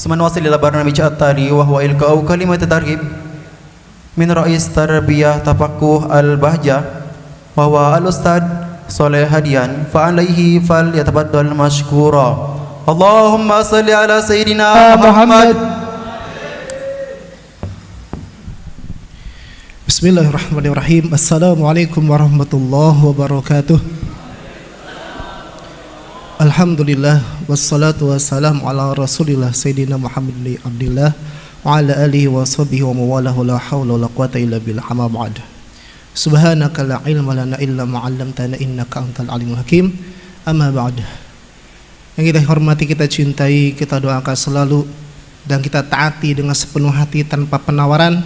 ثم نواصل إلى برنامج التالي وهو إلقاء كلمة ترغيب من رئيس تربية تفقه البهجة وهو الأستاذ صالح هديان فعليه فليتفضل مشكورا. اللهم صل على سيدنا محمد. Bismillahirrahmanirrahim. Assalamualaikum warahmatullahi wabarakatuh. Alhamdulillah wassalatu wassalamu ala Rasulillah Sayyidina Muhammad bin Abdillah wa ala alihi wa sahbihi wa mawalahu la hawla wa la quwwata illa billah amma ba'd. Subhanaka la ilma lana illa ma 'allamtana innaka antal alimul hakim. Amma ba'd. Yang kita hormati, kita cintai, kita doakan selalu dan kita taati dengan sepenuh hati tanpa penawaran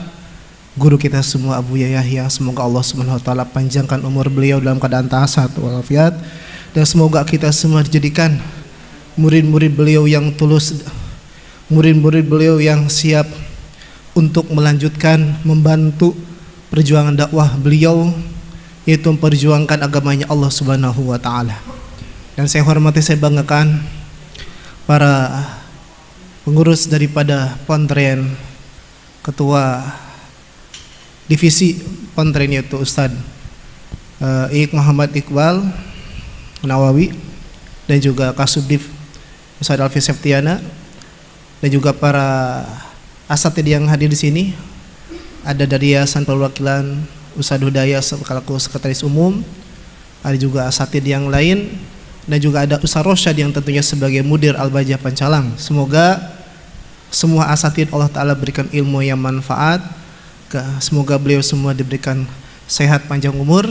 guru kita semua Abu Yahya. Semoga Allah Subhanahu wa taala panjangkan umur beliau dalam keadaan sehat walafiat, dan semoga kita semua dijadikan murid-murid beliau yang tulus, murid-murid beliau yang siap untuk melanjutkan membantu perjuangan dakwah beliau, yaitu memperjuangkan agamanya Allah Subhanahu wa taala. Dan saya hormati, saya banggakan para pengurus daripada Pontren, ketua divisi Pontren yaitu Ustadz Ik Muhammad Iqbal Nawawi, dan juga Kasubdif Ustadz Alfi Septiana, dan juga para asatid yang hadir di sini. Ada dari Yayasan Perwakilan Ustadz Hudaya selaku Sekretaris Umum, ada juga asatid yang lain, dan juga ada Ustadz Rosyad yang tentunya sebagai Mudir Al-Bajah Pancalang. Semoga semua asatid Allah Ta'ala berikan ilmu yang manfaat. Semoga beliau semua diberikan sehat panjang umur,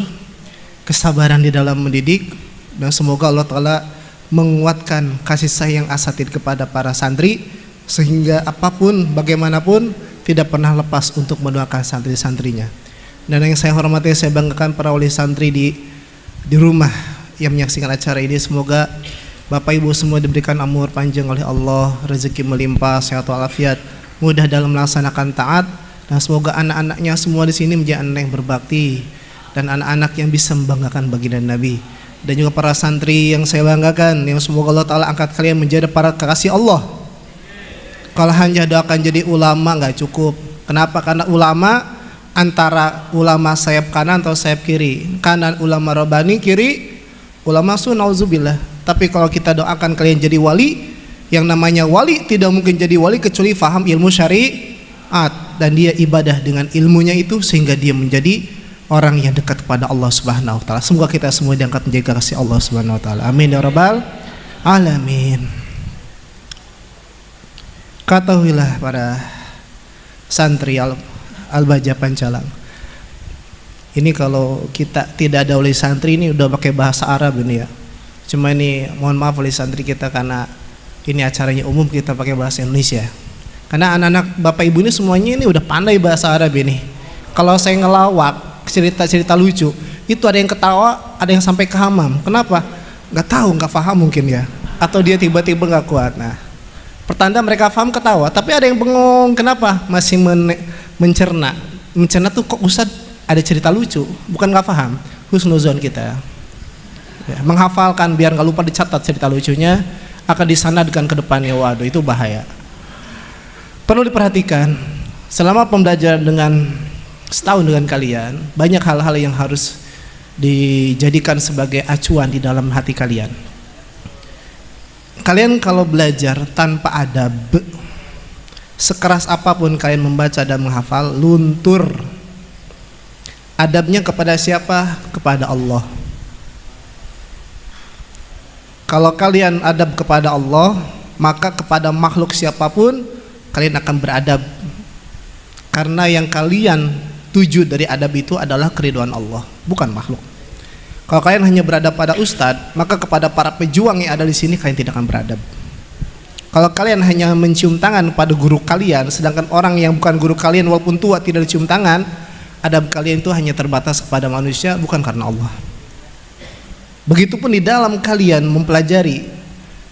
kesabaran di dalam mendidik, dan semoga Allah Ta'ala menguatkan kasih sayang asatid kepada para santri, sehingga apapun bagaimanapun tidak pernah lepas untuk mendoakan santri-santrinya. Dan yang saya hormati, saya banggakan para wali santri di rumah yang menyaksikan acara ini. Semoga Bapak Ibu semua diberikan umur panjang oleh Allah, rezeki melimpah, sehat walafiat, mudah dalam melaksanakan taat, dan semoga anak-anaknya semua di sini menjadi anak yang berbakti dan anak-anak yang bisa membanggakan baginda Nabi. Dan juga para santri yang saya banggakan, yang semoga Allah Ta'ala angkat kalian menjadi para kekasih Allah. Kalau hanya doakan jadi ulama nggak cukup. Kenapa? Karena ulama antara ulama sayap kanan atau sayap kiri. Kanan ulama Rabbani, kiri ulama sunauzubillah. Tapi kalau kita doakan kalian jadi wali, yang namanya wali tidak mungkin jadi wali kecuali faham ilmu syariat, dan dia ibadah dengan ilmunya itu sehingga dia menjadi orang yang dekat kepada Allah Subhanahu wa taala. Semoga kita semua diangkat menjadi kasih Allah Subhanahu wa taala. Amin ya rabbal alamin. Ketahuilah para santri Al-Bajah Pancalang, ini kalau kita tidak ada oleh santri ini udah pakai bahasa Arab ini ya. Cuma ini mohon maaf oleh santri kita karena ini acaranya umum, kita pakai bahasa Indonesia. Karena anak-anak Bapak Ibu ini semuanya ini udah pandai bahasa Arab ini. Kalau saya ngelawak cerita-cerita lucu, itu ada yang ketawa, ada yang sampai ke hamam. Kenapa? Nggak tahu, nggak paham mungkin ya. Atau dia tiba-tiba nggak kuat. Nah, pertanda mereka paham ketawa, tapi ada yang bengong. Kenapa? Masih mencerna. Mencerna tuh kok Ustadz ada cerita lucu, bukan nggak paham. Husnuzon kita ya, menghafalkan biar nggak lupa dicatat cerita lucunya, akan disanadkan ke depannya. Waduh, itu bahaya. Perlu diperhatikan selama pembelajaran dengan setahun dengan kalian, banyak hal-hal yang harus dijadikan sebagai acuan di dalam hati kalian. Kalian kalau belajar tanpa adab, sekeras apapun kalian membaca dan menghafal, luntur. Adabnya kepada siapa? Kepada Allah. Kalau kalian adab kepada Allah, maka kepada makhluk siapapun kalian akan beradab, karena yang kalian tuju dari adab itu adalah keriduan Allah, bukan makhluk. Kalau kalian hanya beradab pada ustadz, maka kepada para pejuang yang ada di sini kalian tidak akan beradab. Kalau kalian hanya mencium tangan pada guru kalian, sedangkan orang yang bukan guru kalian walaupun tua tidak dicium tangan, adab kalian itu hanya terbatas kepada manusia, bukan karena Allah. Begitupun di dalam kalian mempelajari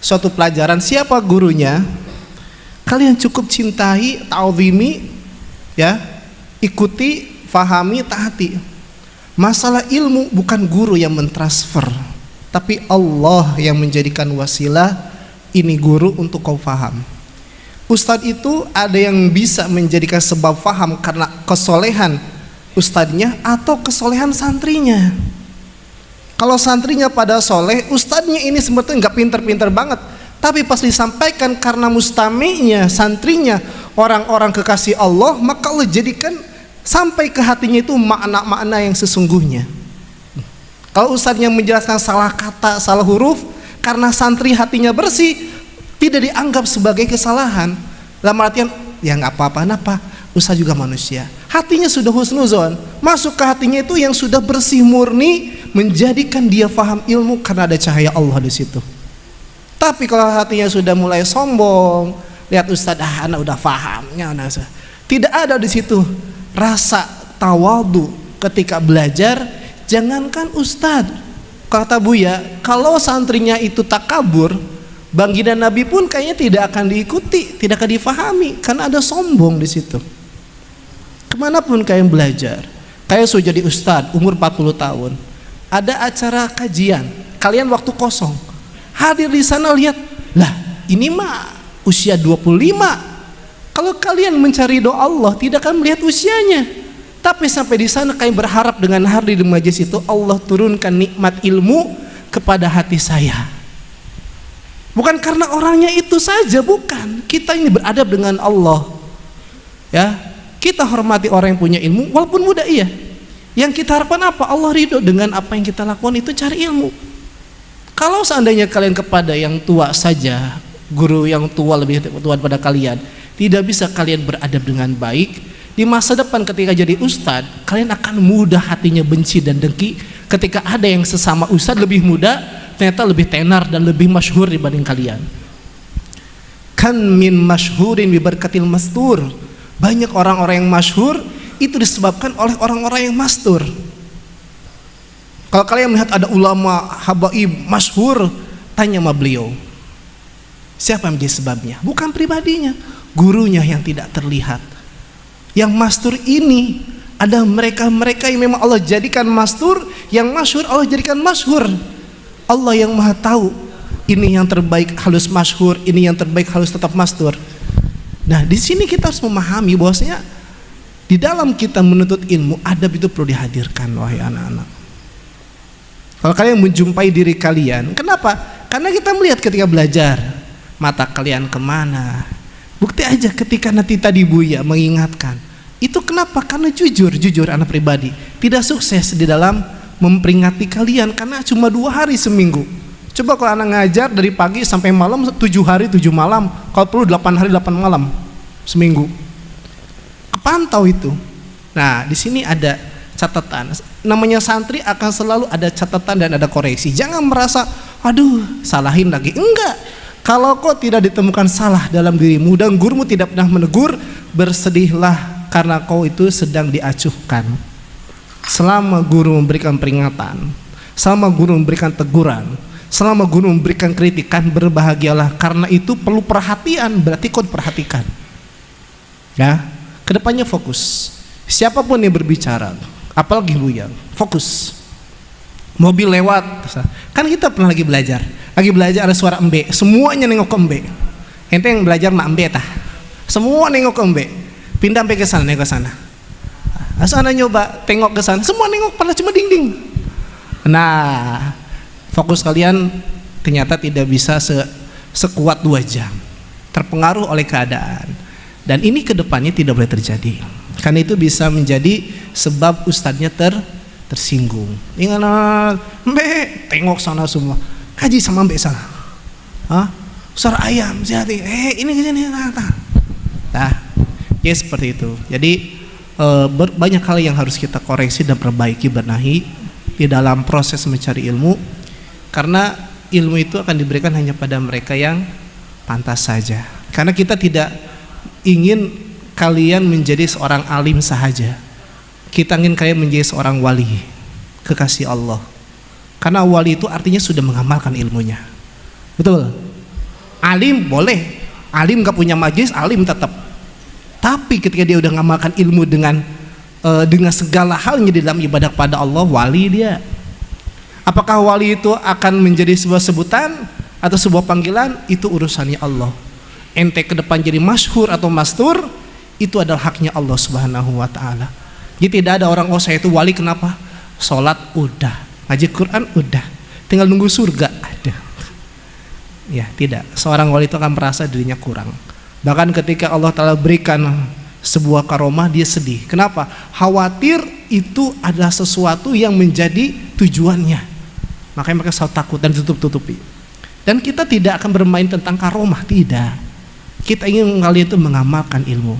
suatu pelajaran, siapa gurunya, kalian cukup cintai, ta'zimi, ya, ikuti, fahami, taati. Masalah ilmu bukan guru yang mentransfer, tapi Allah yang menjadikan wasilah ini guru untuk kau faham. Ustadz itu ada yang bisa menjadikan sebab faham karena kesolehan ustadznya atau kesolehan santrinya. Kalau santrinya pada soleh, ustadznya ini sebetulnya nggak pinter-pinter banget, tapi pas disampaikan karena mustami'nya, santrinya orang-orang kekasih Allah, maka Allah jadikan sampai ke hatinya itu makna-makna yang sesungguhnya. Kalau ustadznya menjelaskan salah kata, salah huruf, karena santri hatinya bersih, tidak dianggap sebagai kesalahan. Dalam artian, ya nggak apa-apa, kenapa? Ustadz juga manusia. Hatinya sudah husnuzon, masuk ke hatinya itu yang sudah bersih murni, menjadikan dia faham ilmu karena ada cahaya Allah di situ. Tapi kalau hatinya sudah mulai sombong, lihat Ustadz, anak udah fahamnya, tidak ada di situ rasa tawadhu ketika belajar. Jangankan Ustadz, kata Buya, kalau santrinya itu takabur, baginda Nabi pun kayaknya tidak akan diikuti, tidak akan difahami karena ada sombong di situ. Kemanapun kalian belajar, kalian sudah jadi Ustadz umur 40 tahun, ada acara kajian, kalian waktu kosong hadir di sana, lihat, lah ini mah usia 25. Kalau kalian mencari doa Allah, tidak akan melihat usianya. Tapi sampai di sana kalian berharap dengan hadir di majelis itu Allah turunkan nikmat ilmu kepada hati saya. Bukan karena orangnya itu saja, bukan. Kita ini beradab dengan Allah. Ya, kita hormati orang yang punya ilmu walaupun muda, iya. Yang kita harapkan apa? Allah ridho dengan apa yang kita lakukan, itu cari ilmu. Kalau seandainya kalian kepada yang tua saja, guru yang tua lebih tua daripada kalian, tidak bisa kalian beradab dengan baik, di masa depan ketika jadi ustadz, kalian akan mudah hatinya benci dan dengki ketika ada yang sesama ustadz lebih muda, ternyata lebih tenar dan lebih masyhur dibanding kalian. Kan min masyhurin bi barakatil mastur. Banyak orang-orang yang masyhur itu disebabkan oleh orang-orang yang mastur. Kalau kalian melihat ada ulama habaib masyhur, tanya sama beliau, siapa yang menjadi sebabnya? Bukan pribadinya, gurunya yang tidak terlihat. Yang mastur ini ada mereka-mereka yang memang Allah jadikan mastur, yang masyhur Allah jadikan masyhur. Allah yang maha tahu, ini yang terbaik halus masyhur, ini yang terbaik halus tetap mastur. Nah, di sini kita harus memahami bahwasanya di dalam kita menuntut ilmu, adab itu perlu dihadirkan, wahai anak-anak. Kalau kalian menjumpai diri kalian, kenapa? Karena kita melihat ketika belajar, mata kalian kemana. Bukti aja ketika nanti tadi Buya mengingatkan, itu kenapa? Karena jujur anak pribadi tidak sukses di dalam memperingati kalian karena cuma 2 hari seminggu. Coba kalau anak ngajar dari pagi sampai malam 7 hari 7 malam, kalau perlu 8 hari 8 malam seminggu. Kepantau itu. Nah, di sini ada catatan. Namanya santri akan selalu ada catatan dan ada koreksi. Jangan merasa, aduh, salahin lagi. Enggak. Kalau kau tidak ditemukan salah dalam dirimu dan gurumu tidak pernah menegur, bersedihlah karena kau itu sedang diacuhkan. Selama guru memberikan peringatan, selama guru memberikan teguran, selama guru memberikan kritikan, berbahagialah. Karena itu perlu perhatian, berarti kau diperhatikan. Ya, kedepannya fokus. Siapapun yang berbicara, apalagi Buya, fokus. Mobil lewat, kan kita pernah lagi belajar ada suara embe, semuanya nengok ke embe. Ente yang belajar mak embe tah, semua nengok ke embe. Pindah sampai ke sana, nengok ke sana. Asana nyoba tengok ke sana, semua nengok pada cuma dinding. Nah, fokus kalian ternyata tidak bisa sekuat 2 jam, terpengaruh oleh keadaan. Dan ini kedepannya tidak boleh terjadi, karena itu bisa menjadi sebab ustadznya tersinggung. Ingat, mbak tengok sana semua, kaji sama mbak sana. Suara ayam, sehati, ini kesini, nah, ya seperti itu. Jadi banyak hal yang harus kita koreksi dan perbaiki, benahi di dalam proses mencari ilmu, karena ilmu itu akan diberikan hanya pada mereka yang pantas saja. Karena kita tidak ingin kalian menjadi seorang alim sahaja, kita ingin kalian menjadi seorang wali, kekasih Allah. Karena wali itu artinya sudah mengamalkan ilmunya. Betul. Alim boleh, alim gak punya majlis, alim tetap. Tapi ketika dia udah mengamalkan ilmu dengan segala halnya di dalam ibadah pada Allah, wali dia. Apakah wali itu akan menjadi sebuah sebutan atau sebuah panggilan? Itu urusannya Allah. ente ke depan jadi masyhur atau mastur, itu adalah haknya Allah Subhanahu wa taala. Jadi tidak ada orang, oh saya itu wali kenapa? Salat udah, ngaji Quran udah, tinggal nunggu surga ada. Ya, tidak. Seorang wali itu akan merasa dirinya kurang. Bahkan ketika Allah taala berikan sebuah karomah, dia sedih. Kenapa? Khawatir itu adalah sesuatu yang menjadi tujuannya. Makanya mereka selalu takut dan tutup-tutupi. Dan kita tidak akan bermain tentang karomah, tidak. Kita ingin kalian itu mengamalkan ilmu.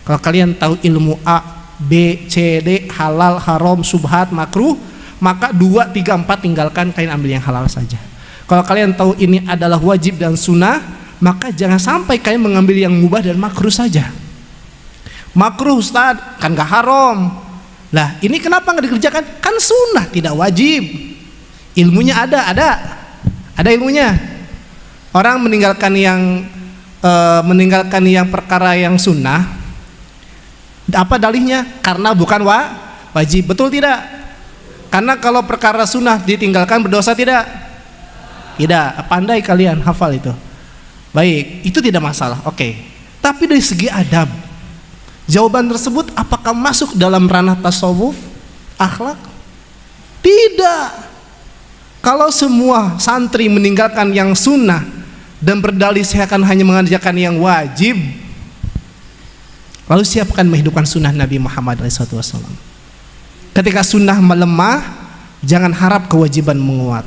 Kalau kalian tahu ilmu A, B, C, D, halal, haram, subhat, makruh, maka 2, 3, 4 tinggalkan, kalian ambil yang halal saja. Kalau kalian tahu ini adalah wajib dan sunnah, maka jangan sampai kalian mengambil yang mubah dan makruh saja. Makruh Ustaz, kan gak haram. Lah ini kenapa gak dikerjakan? Kan sunnah, tidak wajib. Ilmunya ada ilmunya. Orang meninggalkan yang perkara yang sunnah, apa dalihnya? Karena bukan wajib. Betul tidak? Karena kalau perkara sunnah ditinggalkan berdosa tidak? Tidak. Pandai kalian hafal itu. Baik, itu tidak masalah. Oke. Tapi dari segi adab, jawaban tersebut apakah masuk dalam ranah tasawuf, akhlak? Tidak. Kalau semua santri meninggalkan yang sunnah dan berdalih saya akan hanya mengerjakan yang wajib, lalu siapa akan menghidupkan sunnah Nabi Muhammad SAW? Ketika sunnah melemah, jangan harap kewajiban menguat.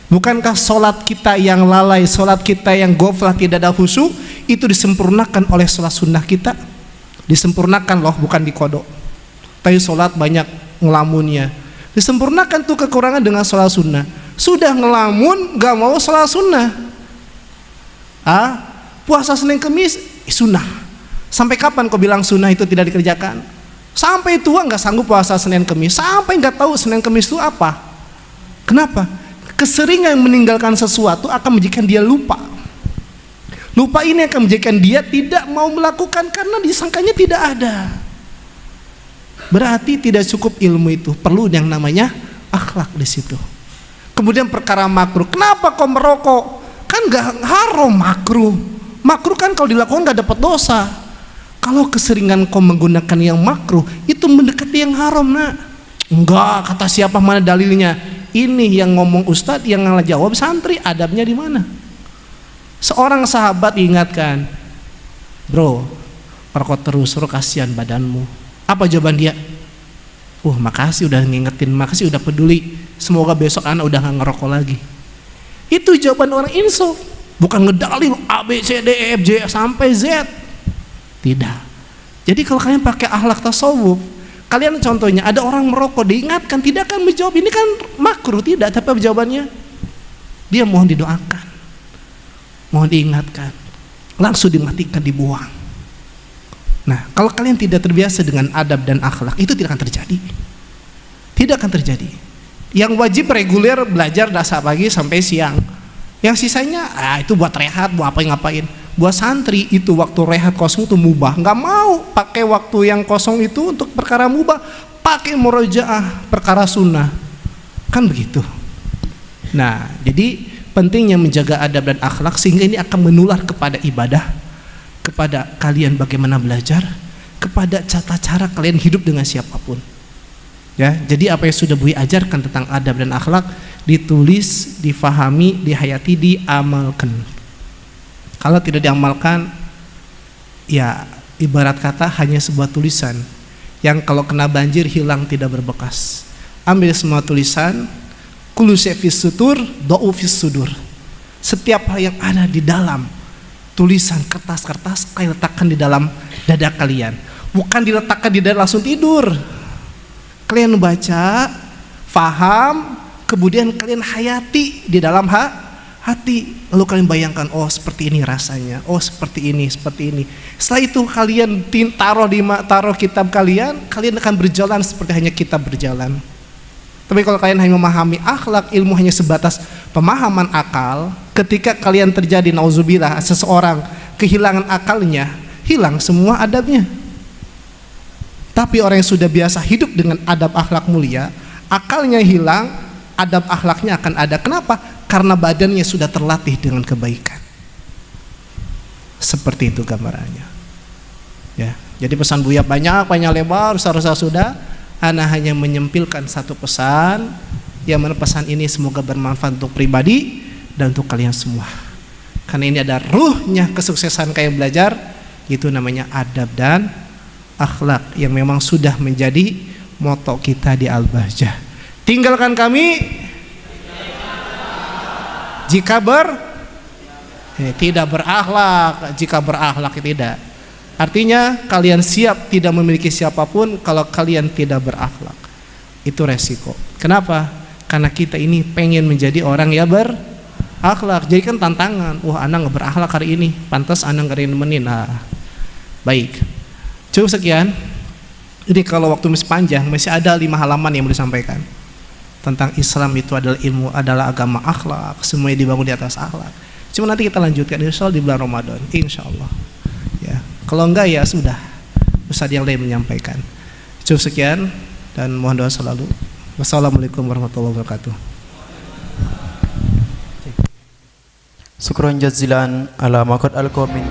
Bukankah sholat kita yang lalai, sholat kita yang ghaflah, tidak ada khusyuk, itu disempurnakan oleh sholat sunnah kita? Disempurnakan loh, bukan dikodok. Tapi sholat banyak ngelamunnya, disempurnakan tuh kekurangan dengan sholat sunnah. Sudah ngelamun, gak mau sholat sunnah. Puasa Senin Kemis sunnah. Sampai kapan kau bilang sunnah itu tidak dikerjakan? Sampai tua nggak sanggup puasa Senin Kemis, sampai nggak tahu Senin Kemis itu apa. Kenapa? Keseringan meninggalkan sesuatu akan menjadikan dia lupa. Lupa ini akan menjadikan dia tidak mau melakukan karena disangkanya tidak ada. Berarti tidak cukup ilmu itu, perlu yang namanya akhlak di situ. Kemudian perkara makruh, kenapa kau merokok? Kan nggak haram makruh. Makruh kan kalau dilakukan nggak dapat dosa. Kalau keseringan kau menggunakan yang makruh, itu mendekati yang haram, nak. Enggak, kata siapa, mana dalilnya? Ini yang ngomong ustadz, yang jawab santri, adabnya di mana? Seorang sahabat ingatkan, bro, perokok terus, bro, kasihan badanmu. Apa jawaban dia? Makasih udah ngingetin, makasih udah peduli. Semoga besok anak udah gak ngerokok lagi. Itu jawaban orang insaf, bukan ngedalil A, B, C, D, E, F, G sampai Z. Tidak. Jadi kalau kalian pakai akhlak tasawuf, kalian contohnya ada orang merokok, diingatkan, tidak akan menjawab ini kan makruh, tidak, tapi jawabannya dia mohon didoakan, mohon diingatkan, langsung dimatikan, dibuang. Nah, kalau kalian tidak terbiasa dengan adab dan akhlak, itu tidak akan terjadi. Tidak akan terjadi. Yang wajib reguler belajar dasar pagi sampai siang. Yang sisanya itu buat rehat, buat ngapain. Buat santri itu waktu rehat kosong itu mubah, nggak mau pakai waktu yang kosong itu untuk perkara mubah, pakai murojaah perkara sunnah, kan begitu. Nah, jadi pentingnya menjaga adab dan akhlak sehingga ini akan menular kepada ibadah, kepada kalian bagaimana belajar, kepada tata cara kalian hidup dengan siapapun. Ya, jadi apa yang sudah Buya ajarkan tentang adab dan akhlak ditulis, difahami, dihayati, diamalkan. Kalau tidak diamalkan, ya ibarat kata hanya sebuah tulisan yang kalau kena banjir hilang tidak berbekas. Ambil semua tulisan, kullu fis sutur, do'u fis sudur. Setiap hal yang ada di dalam tulisan kertas-kertas kalian letakkan di dalam dada kalian. Bukan diletakkan di dada langsung tidur. Kalian baca, faham, kemudian kalian hayati di dalam hati, lalu kalian bayangkan, oh seperti ini rasanya, oh seperti ini. Setelah itu kalian taruh kitab kalian akan berjalan seperti hanya kitab berjalan. Tapi kalau kalian hanya memahami akhlak, ilmu hanya sebatas pemahaman akal, ketika kalian terjadi nauzubillah seseorang kehilangan akalnya, hilang semua adabnya. Tapi orang yang sudah biasa hidup dengan adab akhlak mulia, akalnya hilang, adab akhlaknya akan ada. Kenapa? Karena badannya sudah terlatih dengan kebaikan. Seperti itu gambarannya. Ya, jadi pesan Buya banyak lebar, usah sudah. Ana hanya menyempilkan satu pesan, yang mana pesan ini semoga bermanfaat untuk pribadi dan untuk kalian semua. Karena ini ada ruhnya kesuksesan kalian belajar, itu namanya adab dan akhlak yang memang sudah menjadi moto kita di Al-Bahjah. Tinggalkan kami jika tidak berakhlak, jika berakhlak tidak. Artinya kalian siap tidak memiliki siapapun kalau kalian tidak berakhlak. Itu resiko. Kenapa? Karena kita ini pengen menjadi orang yang berakhlak. Jadi kan tantangan. Wah, Anda nggak berakhlak hari ini, pantas Anda nggak nemenin. Nah, baik. Cukup sekian. Jadi kalau waktu masih panjang, masih ada 5 halaman yang mau disampaikan tentang Islam itu adalah ilmu, adalah agama akhlak, semuanya dibangun di atas akhlak. Cuma nanti kita lanjutkan insya Allah di bulan Ramadan, insya Allah. Ya, kalau enggak ya sudah, ustadz yang lain menyampaikan. Cukup sekian dan mohon doa selalu. Wassalamualaikum warahmatullahi wabarakatuh. Syukran jazilan ala maqad al-qamin